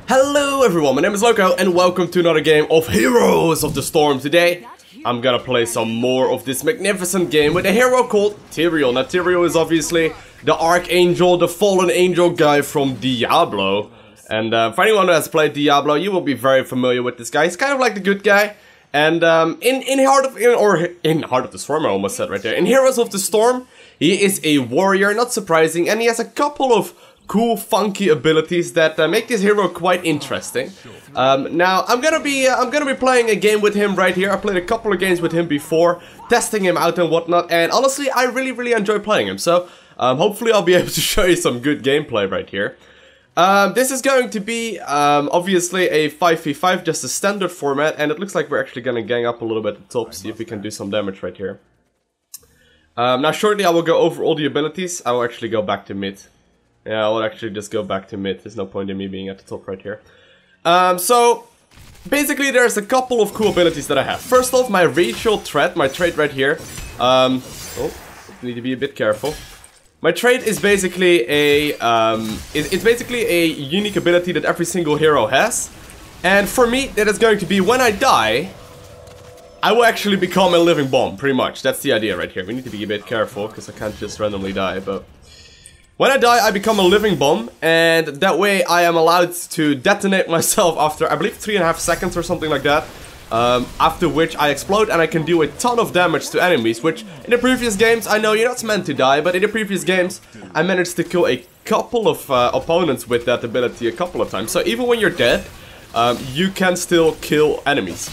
Hello everyone, my name is Lowko and welcome to another game of Heroes of the Storm. Today, I'm gonna play some more of this magnificent game with a hero called Tyrael. Now Tyrael is obviously the Archangel, the fallen angel guy from Diablo. And for anyone who has played Diablo, you will be very familiar with this guy. He's kind of like the good guy. And in Heart of the Storm, I almost said right there. In Heroes of the Storm, he is a warrior, not surprising, and he has a couple of cool, funky abilities that make this hero quite interesting. Now I'm gonna be playing a game with him right here. I played a couple of games with him before, testing him out and whatnot, and honestly, I really enjoy playing him. So hopefully, I'll be able to show you some good gameplay right here. This is going to be obviously a 5v5, just a standard format, and it looks like we're actually gonna gang up a little bit at the top, see if we can do some damage right here. Now shortly I will go over all the abilities. I will actually go back to mid. Yeah, I will actually just go back to mid. There's no point in me being at the top right here. So basically there's a couple of cool abilities that I have. First off, my racial threat, my trait right here. Oh, need to be a bit careful. My trait is basically it's basically a unique ability that every single hero has. And for me, that is going to be when I die, I will actually become a living bomb, pretty much. That's the idea right here. We need to be a bit careful, because I can't just randomly die, but when I die, I become a living bomb, and that way I am allowed to detonate myself after, I believe, 3.5 seconds or something like that. After which I explode and I can do a ton of damage to enemies, which in the previous games, I know you're not meant to die, but in the previous games, I managed to kill a couple of opponents with that ability a couple of times. So even when you're dead, you can still kill enemies.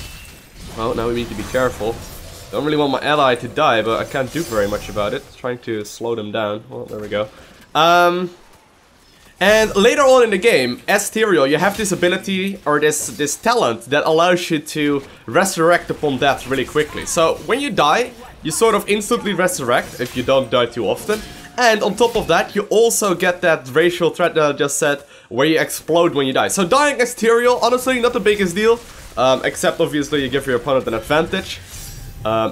Well, now we need to be careful. Don't really want my ally to die, but I can't do very much about it. Trying to slow them down. Well, there we go. And later on in the game, as Tyrael, you have this ability, or this talent, that allows you to resurrect upon death really quickly. So, when you die, you sort of instantly resurrect, if you don't die too often. And on top of that, you also get that racial threat that I just said, where you explode when you die. So dying as Tyrael, honestly, not the biggest deal. Except, obviously, you give your opponent an advantage,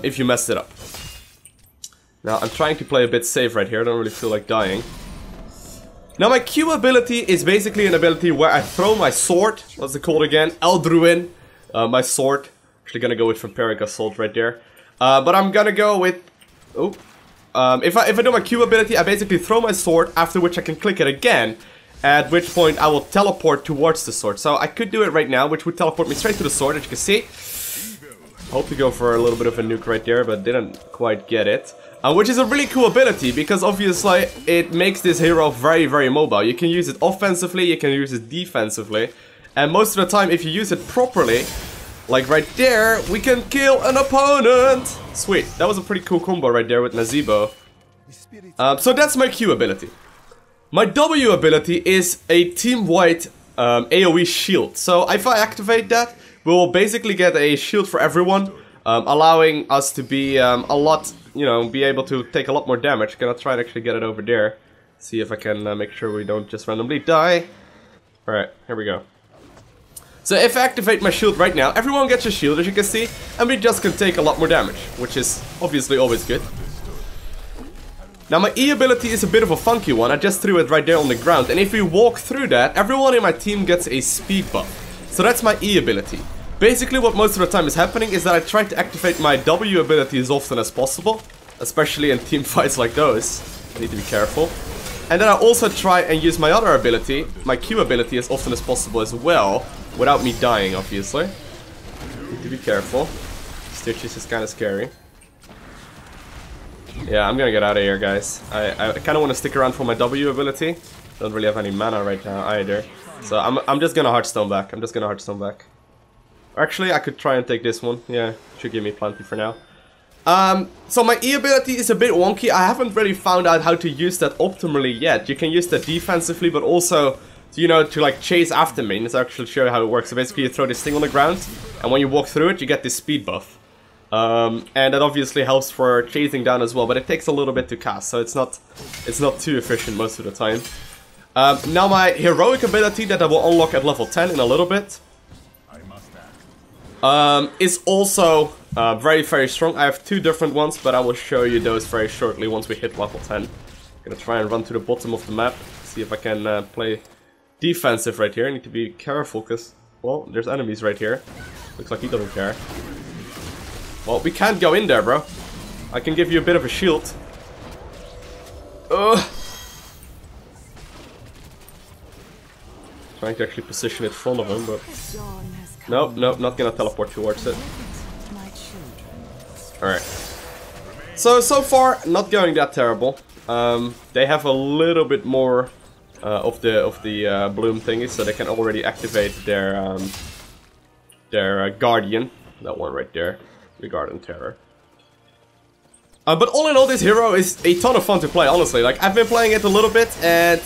if you messed it up. Now, I'm trying to play a bit safe right here, I don't really feel like dying. Now my Q ability is basically an ability where I throw my sword, what's it called again? Eldruin, my sword. Actually gonna go with Vampiric Assault right there. But I'm gonna go with, if I do my Q ability, I basically throw my sword, after which I can click it again, at which point I will teleport towards the sword. So I could do it right now, which would teleport me straight to the sword, as you can see. Hope to go for a little bit of a nuke right there, but didn't quite get it. Which is a really cool ability, because obviously it makes this hero very mobile. You can use it offensively, you can use it defensively. And most of the time, if you use it properly, like right there, we can kill an opponent! Sweet, that was a pretty cool combo right there with Nazebo. So that's my Q ability. My W ability is a team-wide AoE shield. So if I activate that, we will basically get a shield for everyone, allowing us to be a lot, you know, be able to take a lot more damage. Gonna try to actually get it over there. See if I can make sure we don't just randomly die. Alright, here we go. So if I activate my shield right now, everyone gets a shield, as you can see, and we just can take a lot more damage, which is obviously always good. Now my E ability is a bit of a funky one. I just threw it right there on the ground, and if we walk through that, everyone in my team gets a speed buff. So that's my E ability. Basically what most of the time is happening is that I try to activate my W ability as often as possible, especially in team fights like those. I need to be careful. And then I also try and use my other ability, my Q ability, as often as possible as well, without me dying, obviously. Need to be careful. Stitches is kind of scary. Yeah, I'm gonna get out of here, guys. I kind of want to stick around for my W ability. Don't really have any mana right now either. So I'm just gonna Hearthstone back. Actually, I could try and take this one. Yeah, should give me plenty for now. So my E ability is a bit wonky. I haven't really found out how to use that optimally yet. You can use that defensively, but also, you know, to like chase after me. Let's actually show you how it works. So basically, you throw this thing on the ground, and when you walk through it, you get this speed buff. And that obviously helps for chasing down as well, but it takes a little bit to cast, so it's not too efficient most of the time. Now my heroic ability that I will unlock at level 10 in a little bit is also very strong. I have two different ones, but I will show you those very shortly once we hit level 10. I'm gonna try and run to the bottom of the map, see if I can play defensive right here. I need to be careful because, well, there's enemies right here. Looks like he doesn't care. Well, we can't go in there, bro. I can give you a bit of a shield. Ugh. Trying to actually position it in front of him, but... Nope, nope, not gonna teleport towards it. Alright. So far, not going that terrible. They have a little bit more of the bloom thingies, so they can already activate their guardian. That one right there, the Garden Terror. But all in all, this hero is a ton of fun to play, honestly. Like, I've been playing it a little bit, and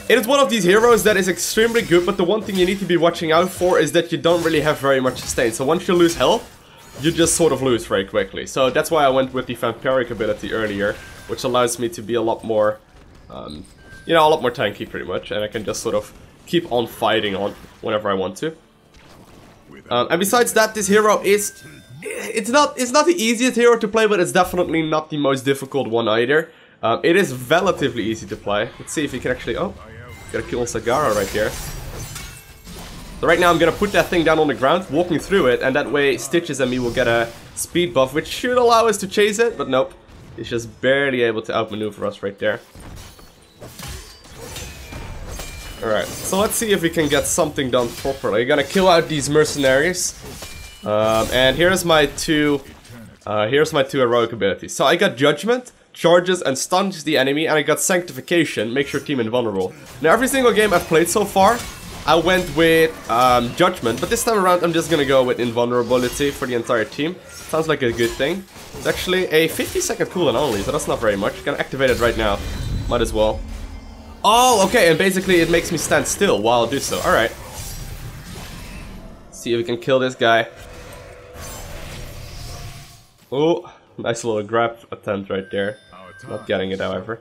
it is one of these heroes that is extremely good, but the one thing you need to be watching out for is that you don't really have very much sustain. So once you lose health, you just sort of lose very quickly. So that's why I went with the Vampiric ability earlier, which allows me to be a lot more, you know, a lot more tanky pretty much, and I can just sort of keep on fighting on whenever I want to. And besides that, this hero is... It's not the easiest hero to play, but it's definitely not the most difficult one either. It is relatively easy to play. Let's see if you can actually... Oh, gotta kill Sagara right here. So right now I'm gonna put that thing down on the ground, walking through it, and that way Stitches and me will get a speed buff, which should allow us to chase it, but nope. He's just barely able to outmaneuver us right there. Alright, so let's see if we can get something done properly. We're gonna kill out these mercenaries. And here's my two heroic abilities. So I got Judgment, charges and stuns the enemy, and I got Sanctification, makes your team invulnerable. Now every single game I've played so far, I went with Judgment, but this time around I'm just gonna go with invulnerability for the entire team. Sounds like a good thing. It's actually a 50-second cooldown only, so that's not very much. Gonna activate it right now. Might as well. Oh, okay, and basically it makes me stand still while I do so. Alright. See if we can kill this guy. Oh, nice little grab attempt right there. Not getting it, however.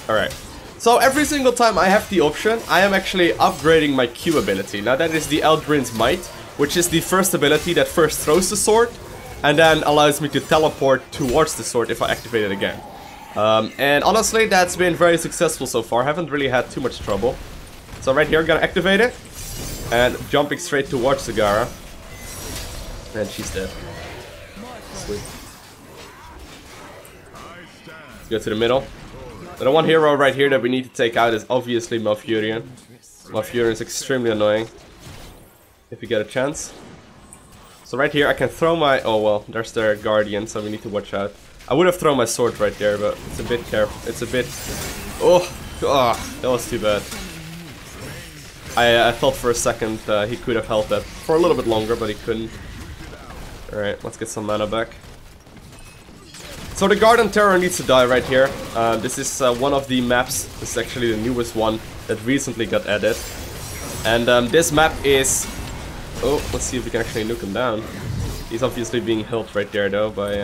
Alright. So every single time I have the option, I am actually upgrading my Q ability. Now that is the Eldrin's Might, which is the first ability that first throws the sword, and then allows me to teleport towards the sword if I activate it again. And honestly, that's been very successful so far. Haven't really had too much trouble. So right here, I'm gonna activate it. And jumping straight towards Sagara. And she's dead. Sweet. Go to the middle. So the one hero right here that we need to take out is obviously Malfurion. Malfurion is extremely annoying. If you get a chance. So right here I can throw my... Oh well, there's their guardian, so we need to watch out. I would have thrown my sword right there, but it's a bit careful. It's a bit... Oh, that was too bad. I thought for a second he could have held that for a little bit longer, but he couldn't. Alright, let's get some mana back. So the Garden Terror needs to die right here. This is one of the maps. This is actually the newest one that recently got added. And this map is... Oh, let's see if we can actually nuke him down. He's obviously being held right there though by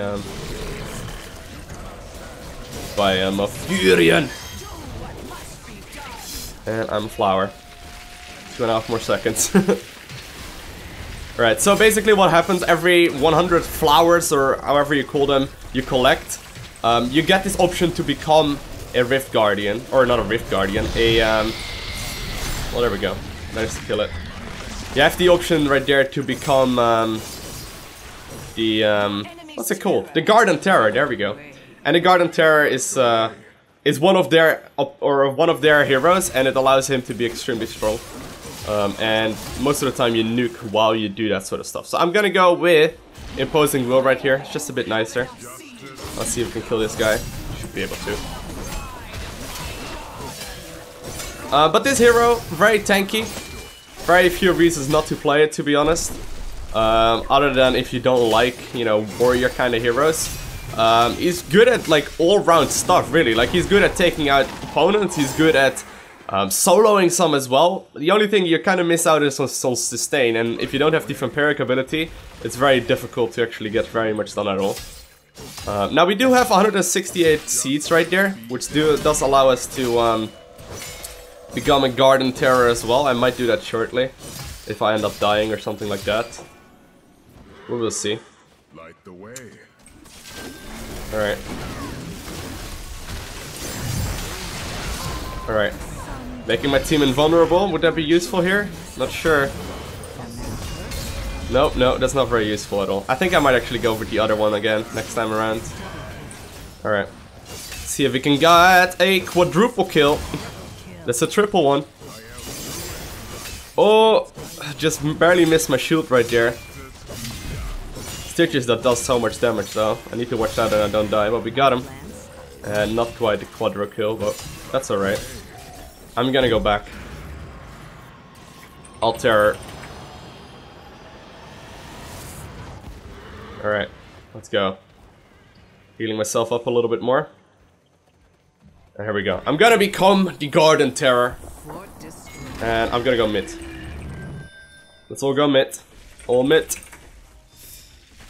Malfurion. And I'm Flower. 2.5 more seconds. Alright, so basically what happens, every 100 flowers, or however you call them, you collect, you get this option to become a Rift Guardian, or not a Rift Guardian, a, well, there we go, managed to kill it. You have the option right there to become, what's it called? The Garden Terror, there we go. And the Garden Terror is one of their heroes, and it allows him to be extremely strong. And most of the time you nuke while you do that sort of stuff. So I'm gonna go with Imposing Will right here. It's just a bit nicer. Let's see if we can kill this guy. Should be able to. But this hero, very tanky. Very few reasons not to play it, to be honest. Other than if you don't like, you know, warrior kind of heroes. He's good at like all-round stuff, really. Like he's good at taking out opponents. He's good at soloing some as well. The only thing you kind of miss out is on sustain, and if you don't have the Vampiric ability, it's very difficult to actually get very much done at all. Now we do have 168 seeds right there, which does allow us to become a Garden Terror as well. I might do that shortly, if I end up dying or something like that. We will see. Light the way. Alright. Alright. Making my team invulnerable, would that be useful here? Not sure. Nope, no, that's not very useful at all. I think I might actually go with the other one again next time around. Alright. See if we can get a quadruple kill. That's a triple one. Oh, just barely missed my shield right there. Stitches that does so much damage though. I need to watch that and I don't die, but we got him. And not quite a quadra kill, but that's alright. I'm gonna go back. I'll terror. Alright, let's go. Healing myself up a little bit more. And here we go. I'm gonna become the Garden Terror. And I'm gonna go mid. Let's all go mid. All mid. Let's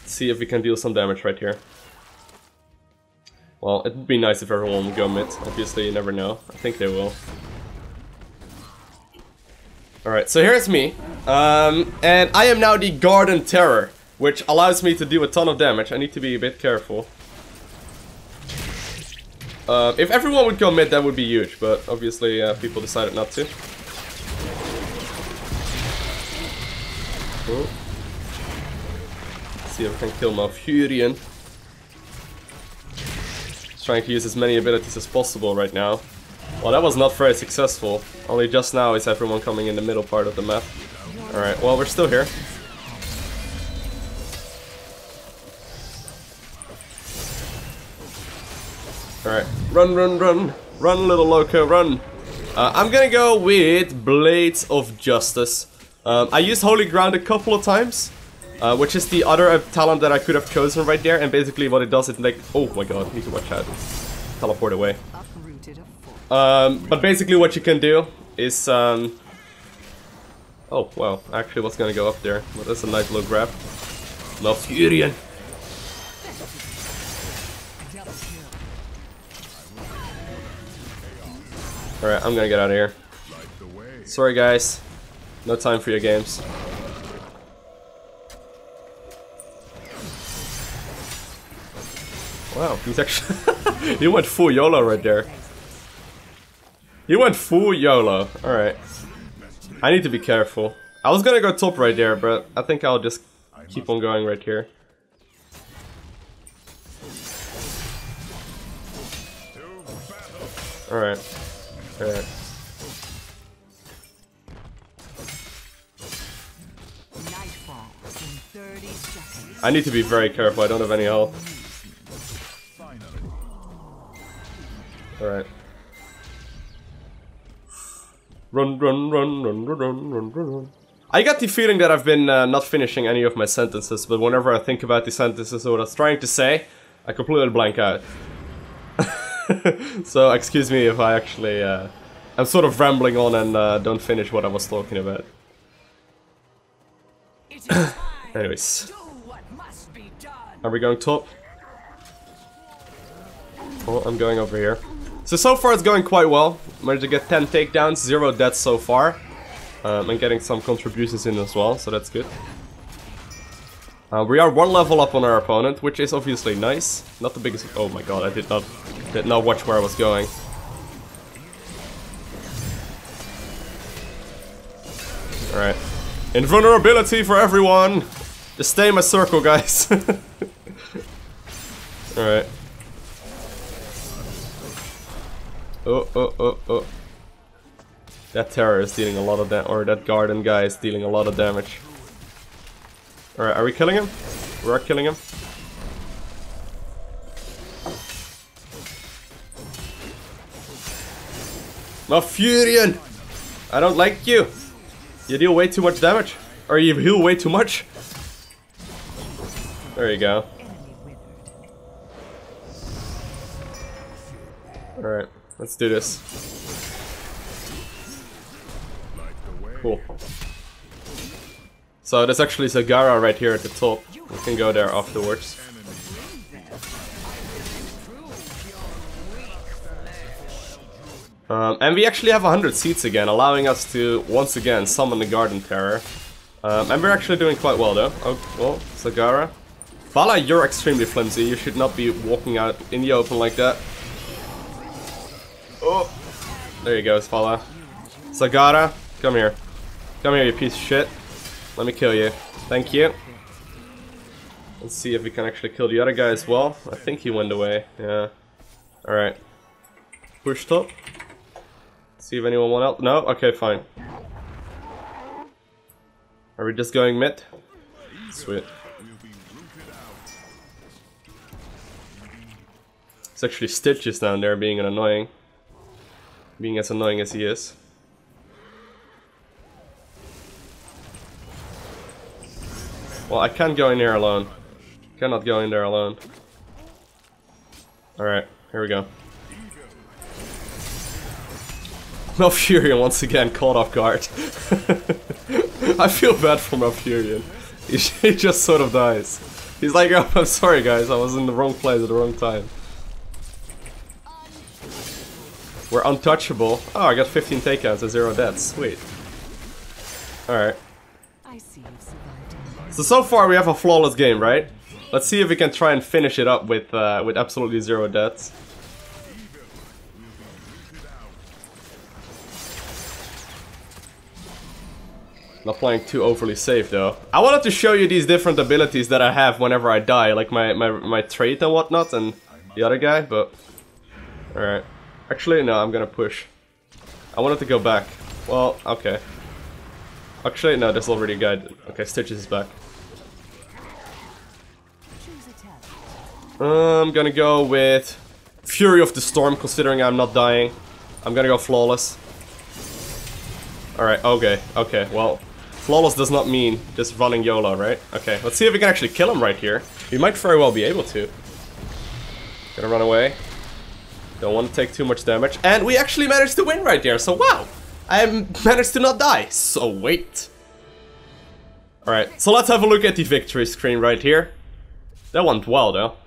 see if we can deal some damage right here. Well, it would be nice if everyone would go mid. Obviously, you never know. I think they will. Alright, so here's me. And I am now the Garden Terror, which allows me to do a ton of damage. I need to be a bit careful. If everyone would go mid, that would be huge, but obviously people decided not to. Oh. Let's see if I can kill Malfurion. Just trying to use as many abilities as possible right now. Well, that was not very successful. Only just now is everyone coming in the middle part of the map. Alright, well, we're still here. Alright, run, run, run. Run, little Loco, run. I'm gonna go with Blades of Justice. I used Holy Ground a couple of times, which is the other talent that I could have chosen right there. And basically what it does is like... Oh my god, need to watch out. Teleport away. But basically what you can do is... Oh, wow. Actually, what's gonna go up there? Well, that's a nice little grab. Malfurion. Alright, I'm gonna get out of here. Sorry guys, no time for your games. Wow, he's actually... he went full YOLO right there. He went full YOLO, alright. I need to be careful. I was gonna go top right there, but I think I'll just keep on going right here. Alright. Alright. I need to be very careful, I don't have any health. Alright. Run, run, run, run, run, run, run, run. I got the feeling that I've been not finishing any of my sentences, but whenever I think about the sentences or what I was trying to say, I completely blank out. So excuse me if I actually I'm sort of rambling on and don't finish what I was talking about. Anyways, are we going top? Oh, I'm going over here. So far it's going quite well. Managed to get 10 takedowns, 0 deaths so far, and getting some contributions in as well, so that's good. We are 1 level up on our opponent, which is obviously nice. Not the biggest... Oh my god, I did not watch where I was going. Alright. Invulnerability for everyone! Just stay in my circle, guys. Alright. Oh, oh, oh, oh. That terror is dealing a lot of damage, or that garden guy is dealing a lot of damage. Alright, are we killing him? We are killing him. Malfurion! I don't like you! You deal way too much damage. Or you heal way too much. There you go. Alright, let's do this. Cool. So there's actually Zagara right here at the top. We can go there afterwards. And we actually have 100 seats again, allowing us to once again summon the Garden Terror. And we're actually doing quite well though. Oh, well, Zagara. Vala, you're extremely flimsy. You should not be walking out in the open like that. Oh, There you go, Svala. Sagara, come here. Come here, you piece of shit. Let me kill you. Thank you. Let's see if we can actually kill the other guy as well. I think he went away. Yeah. Alright. Push top. See if anyone wants out. No? Okay, fine. Are we just going mid? Sweet. It's actually Stitches down there being as annoying as he is. Well, I can't go in there alone. Cannot go in there alone. Alright, here we go. Malfurion once again caught off guard. I feel bad for Malfurion. He just sort of dies. He's like, oh, I'm sorry guys, I was in the wrong place at the wrong time. We're untouchable. Oh, I got 15 takedowns and 0 deaths. Sweet. Alright. So far we have a flawless game, right? Let's see if we can try and finish it up with absolutely 0 deaths. Not playing too overly safe though. I wanted to show you these different abilities that I have whenever I die, like my trait and whatnot, and the other guy, but... Alright. Actually, no, I'm gonna push. I wanted to go back. Well, okay. Actually, no, there's already a guy. Okay, Stitches is back. I'm gonna go with Fury of the Storm, considering I'm not dying. I'm gonna go Flawless. Alright, okay, well, Flawless does not mean just running YOLO, right? Okay, let's see if we can actually kill him right here. We might very well be able to. Gonna run away. Don't want to take too much damage. And we actually managed to win right there, so wow! I managed to not die, so wait. Alright, so let's have a look at the victory screen right here. That went well though.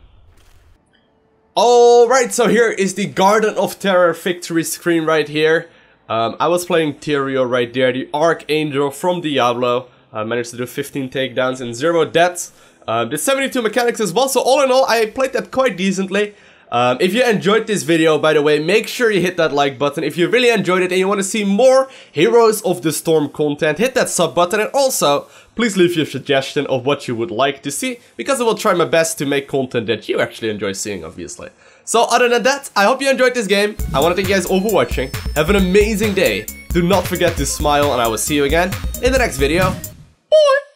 Alright, so here is the Garden of Terror victory screen right here. I was playing Tyrael right there, the Archangel from Diablo. I managed to do 15 takedowns and 0 deaths. Did 72 mechanics as well, so all in all, I played that quite decently. If you enjoyed this video, by the way, make sure you hit that like button. If you really enjoyed it and you want to see more Heroes of the Storm content, hit that sub button, and also, please leave your suggestion of what you would like to see, because I will try my best to make content that you actually enjoy seeing, obviously. So other than that, I hope you enjoyed this game. I want to thank you guys all for watching. Have an amazing day. Do not forget to smile, and I will see you again in the next video. Bye!